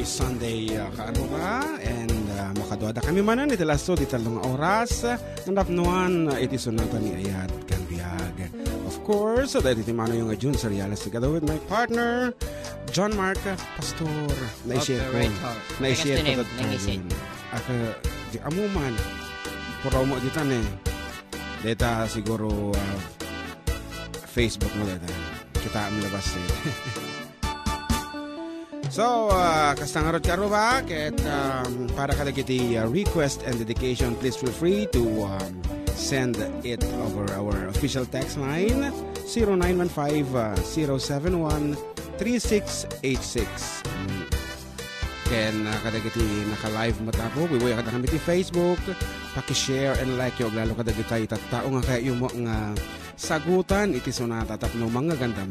Sunday kaaruga and makaduada kami manan iti lasto di talong oras nandapnuan iti sunatan ni Ayat kan biyag. Of course, dahil iti mano yung June Seriales together with my partner John Mark Pastor. Na-share ko. Na-share ko tayo. At di amuman puraw mo ditan data siguro Facebook mo data. Kita ang labas So, kastangarot ka ro ba? Para kadagiti request and dedication, please feel free to send it over our official text line 0915-071-3686. Ken kadagiti naka-live matapo, biboy ka kami ti Facebook, paki-share and like yung lalo kadagiti tattao nga kayo mo nga sagutan iti sonata tapno mga ganda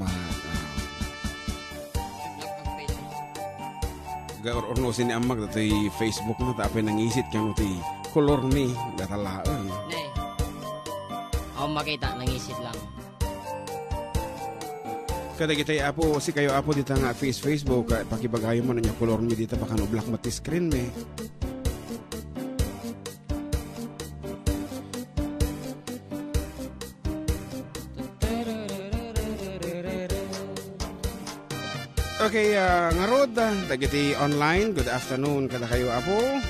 or sin amag dati Facebook na tapay nangisit kang ti color ni gatalaan. Ne. Ako makita nangisit lang. Kada kita apo si kayo apo dito nga Facebook pakibagayo mo na niya color mi dito baka no black mat screen me. Okay, ngarod, dagiti online, good afternoon kada kayo apo.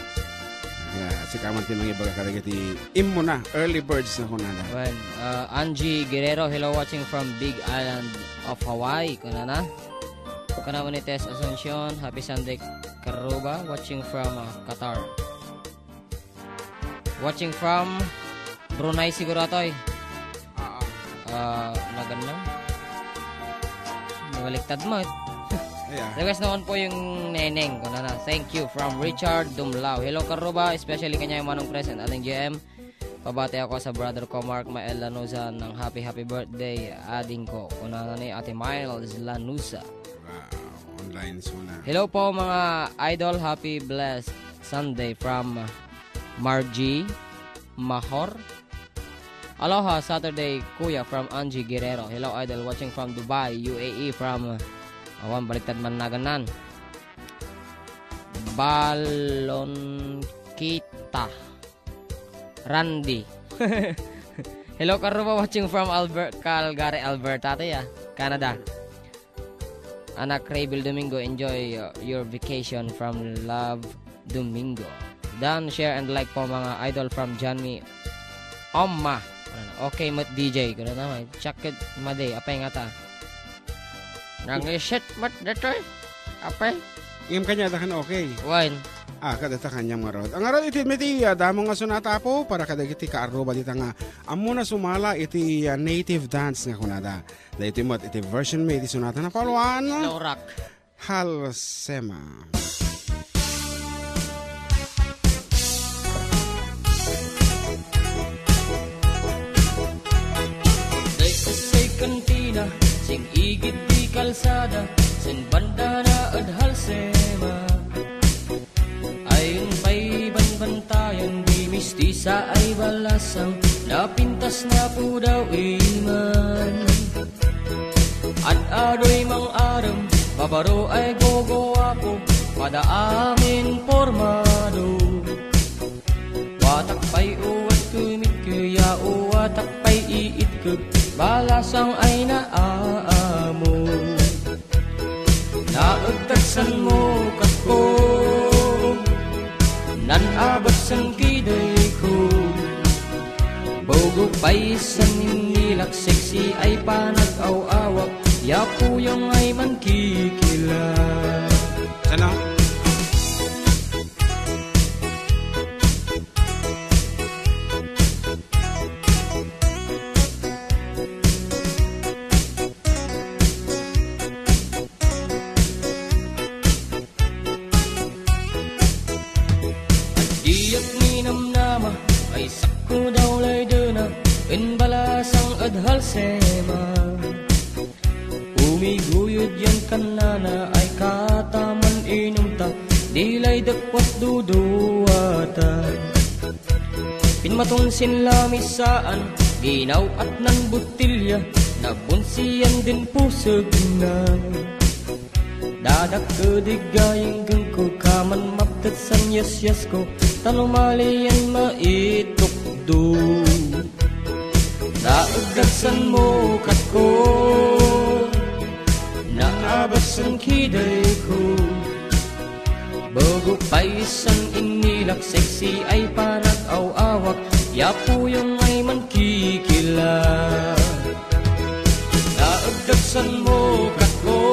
Si kaman ti mga ibaga kadagiti immo na, early birds na kunana. Well, Angie Guerrero, hello watching from Big Island of Hawaii, kunana. Kana mo ni Tess Asuncion, happy Sunday Karuba, watching from Qatar. Watching from Brunei siguro atoy. Nagan lang. Baliktad mo. Yeah. Request naman po yung neneng ko na. Thank you from Richard Dumlao. Hello Karuba, especially kanya yung manong present ating GM. Pabati ako sa brother ko Mark Mael Lanusa ng happy birthday ading ko. Kuna ni Ate Miles Lanusa. Wow, online suna. Hello po mga idol, happy blessed Sunday from Margie Mahor. Aloha Saturday Kuya from Angie Guerrero. Hello idol, watching from Dubai, UAE from awan baliktad man naganan. Balon kita Randy. Hello Karuba, watching from Calgary, Alberta Canada. Anak Raybel Domingo, enjoy your vacation from Love Domingo. Dan share and like po mga idol from Johnny Omma. Okay mat DJ ko na naman. Check it made apay nga ta. Nang-reset mat dito apay. Ingam kanya dakan okay. Wine. Kada ta kanya marod. Ang arod iti meti damo nga sunata po para kadagiti kaaruba dita nga amo na sumala iti native dance nga kunada. Da iti mat iti version me iti sunata na palwan. Lorak. Halsema. Kantina sing igit di kalsada sin banda na adhalsema ayon pa'y banbantayan di mistisa ay balasang napintas na po daw iman at adoy mang aram babaro ay gogowa po pada amin formado watak pa'y uwat kumit kaya uwatak pa'y iit kag balasang ay naaamo naagtagsan mo kako nanabasan kiday ko bogo pa'y sanimilak sexy ay panag-aw-awak yapuyang ay mankikila ano? Halsema umiguyod yan kanana ay kataman inumta dilay dakwat duduwata pinmatong sinlamisaan ginaw at nan butilya nabunsiyan din pusag na Dadak kedigayang gengko kaman maptet san yes ko talumalian maitukdo Naagdagsan mo katko Naabasan kiday ko Bago paisan inilak seksi ay panag-aw-awak Yapo yung ay mankikila Naagdagsan mo katko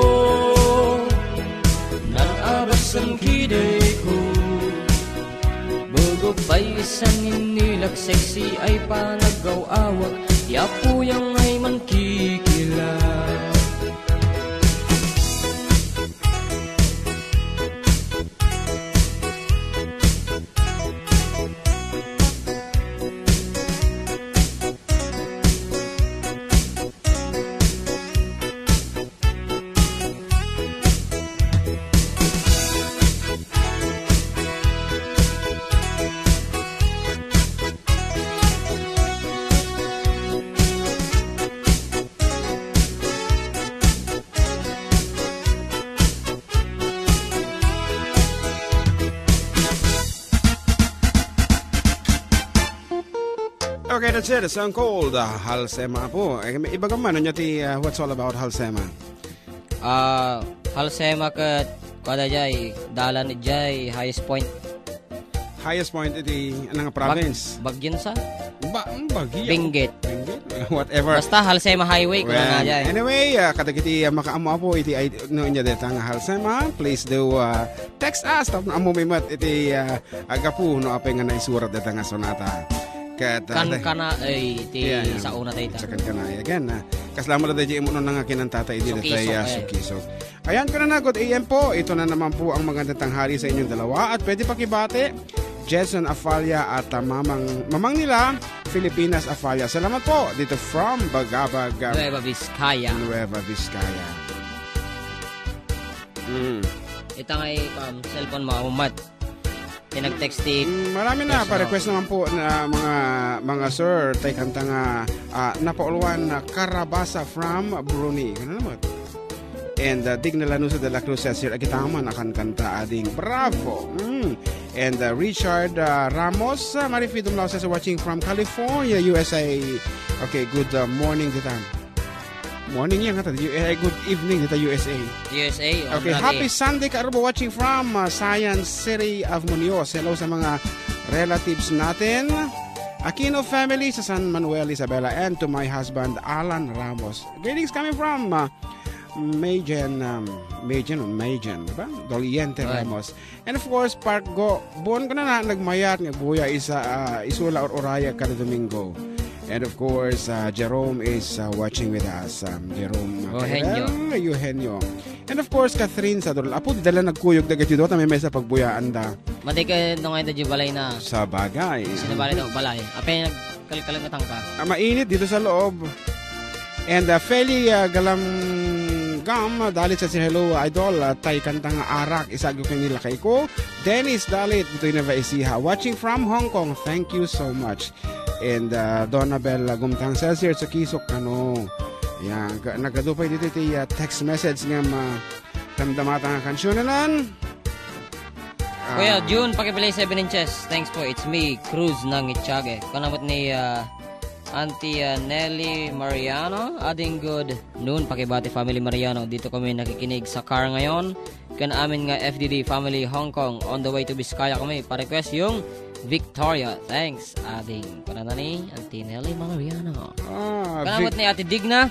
Naabasan kiday ko Bago paisan inilak seksi ay panag-aw-awak Yapo yung ay mankikila Okay, that's it. A song called Halsema po. Iba ka man, ti what's all about Halsema? Halsema kat kada jay dalan jay highest point. Highest point iti anang province? Bagyan sa? Bagyo. Benguet. Whatever. Basta Halsema Highway ko na jay. Anyway, kadagiti makaamo po iti no nya detang Halsema. Please do text us tapno amo mimat iti agapu no apay nga naisurat detang sonata. Kana ay ti sa una tayo. Sa kana again. Kaslamo na tayo imo nang kinantata iti detay Sukisok. Ayan ko na good AM po. Ito na naman po ang magandang tanghali sa inyong dalawa at pwede pakibate Jason Afalia at mamang nila Filipinas Afalia. Salamat po dito from Bagabag, Nueva Vizcaya. Ito ngay cellphone maumat. Tinag-text marami na pa-request naman po na mga sir tay kanta nga napauluan na Karabasa from Brunei. Ano naman? And Digna Lanusa de la Cruz says here agitaman akan kanta ading bravo. And Richard Ramos Marifidum Lao says watching from California, USA. Okay, good morning dito. Morning yan good evening dito USA. Okay, happy Sunday karubo watching from Science City of Muñoz. Hello sa mga relatives natin. Aquino family sa San Manuel, Isabela, and to my husband Alan Ramos. Greetings coming from Majan, diba? Doliente Ramos. And of course, Park Go. Buwan ko na nagmayat ng buya Isula or Oraya kada Domingo. And of course, Jerome is watching with us. Jerome Eugenio. And of course, Catherine Sador. Apo, dala nagkuyog dagat yun. May mesa pagbuyaan da. Mati ka nung ngayon da balay na. Sa bagay. Sinabalay daw, balay. Apay nagkalkalangatang ka. Mainit dito sa loob. And Feli Galam Gam, dalit sa si Hello Idol, tay kantang arak, isagyo kay nila kay ko. Dennis dalit, dito yung Navaisiha. Watching from Hong Kong, thank you so much. And Donabel Gumtang says here sa Kisok kano. Yan, nagadupay dito iti text message nga tamdamata nga kansyonanan. Kuya, June, pakipilay 7 inches. Thanks po, it's me, Cruz ng Itchage. Kanamot ni Auntie Nelly Mariano. Ading good noon, pakibati family Mariano. Dito kami nakikinig sa car ngayon. Kan amin nga FDD family Hong Kong. On the way to Vizcaya kami. Pa-request yung Victoria. Thanks, ading. Para na ni Auntie Nelly Mariano. Kanamot ni Ate Digna.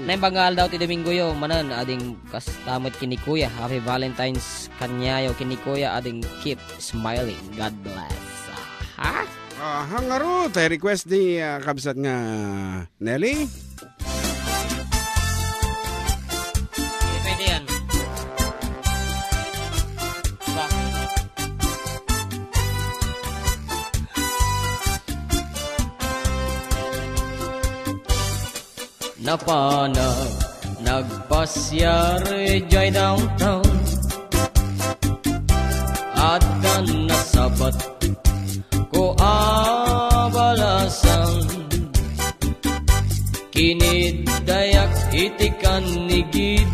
Naimbangal daw ti Domingo yo. Manan, ading kastamot kinikuya. Happy Valentine's kanyayo kinikuya. Ading keep smiling. God bless. Ha? Hangaro, tayo request di kabsat nga Nelly. Pwede yan. Napanag, nagpasyari jay downtown at nasabat ko abalasan kinid dayak itikan nigid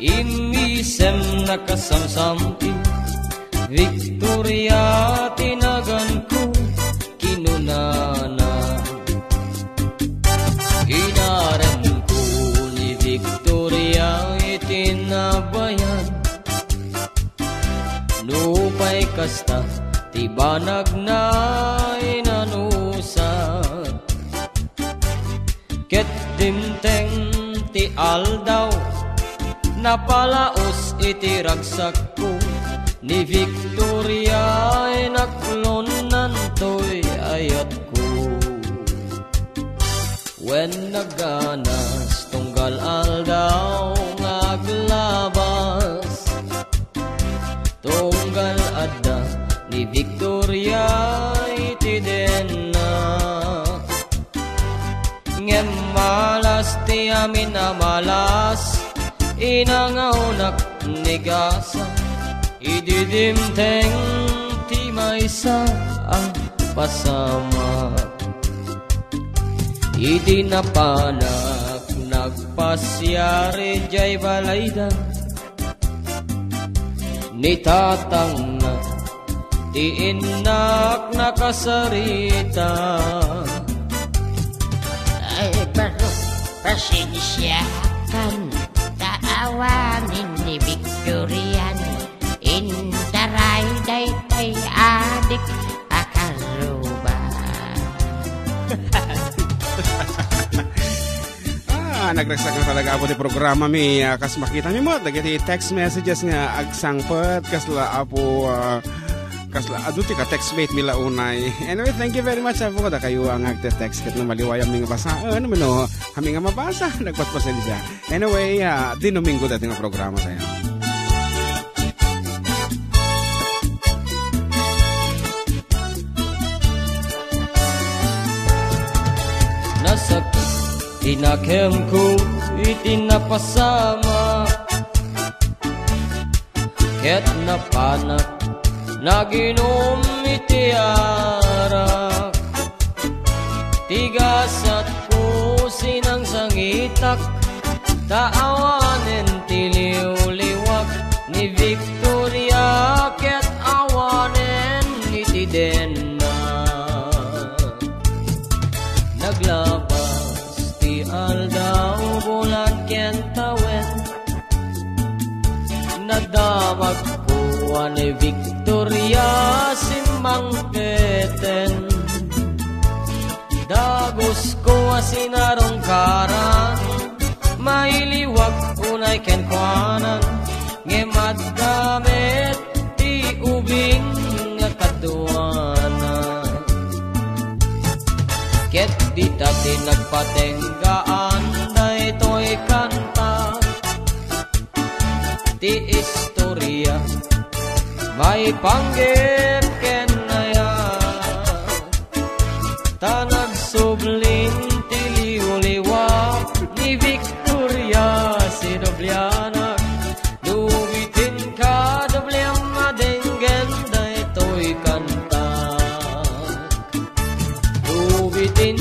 Imisem nakasamsam-i Victoria tinagan ko kinunana Inaren ko ni Victoria itinabayan Nupay kasta tibanag na inanusan Ket dimteng ti aldaw napalaos iti ragsak ko ni Victoria ay naklonan to'y ayat ko when naganas tunggal aldaw ngaglabas tunggal adda ni Victoria iti denna ngem malas ti amin na malas inangaunak negasa ididimteng ti maysa ang pasama idi napanak nagpasyari jay balayda ni tatang na ti inak nakasarita ay pero pasensyakan awanin ni Victorian intaray daytay adik akaruba Nagragsak na talaga ako ti programa mi kas makita mi mo dagiti text messages nga agsangpet kasla apo kasla aduti ka text mate mila unay. Anyway, thank you very much po kada kayo ang agte-text ket no maliwayam mi nga basaan no kami nga mabasa nagpaspasensiya. Anyway, di Domingo dati nga programa tayo. Nasakit tinakem ko itinapasama ket napanak naginom iti arak tigasat ko sinang sangitak taawanen ti liwliwak ni Victoria ket awanen iti denna naglabas ti aldaw bulan ken tawen nadamag ko ni Victoria simbang keten dagos ko asinarong karan mailiwag unay ken kwanan ngemad damit ti ubing nga kaduanan ket di dati nagpatenggaan daytoy kanta ti istorya may panggip ken naya tanag subling ti liwliwak ni Victoria si Doblianak duwitin ka dobliang madenggen daytoy kanta duwitin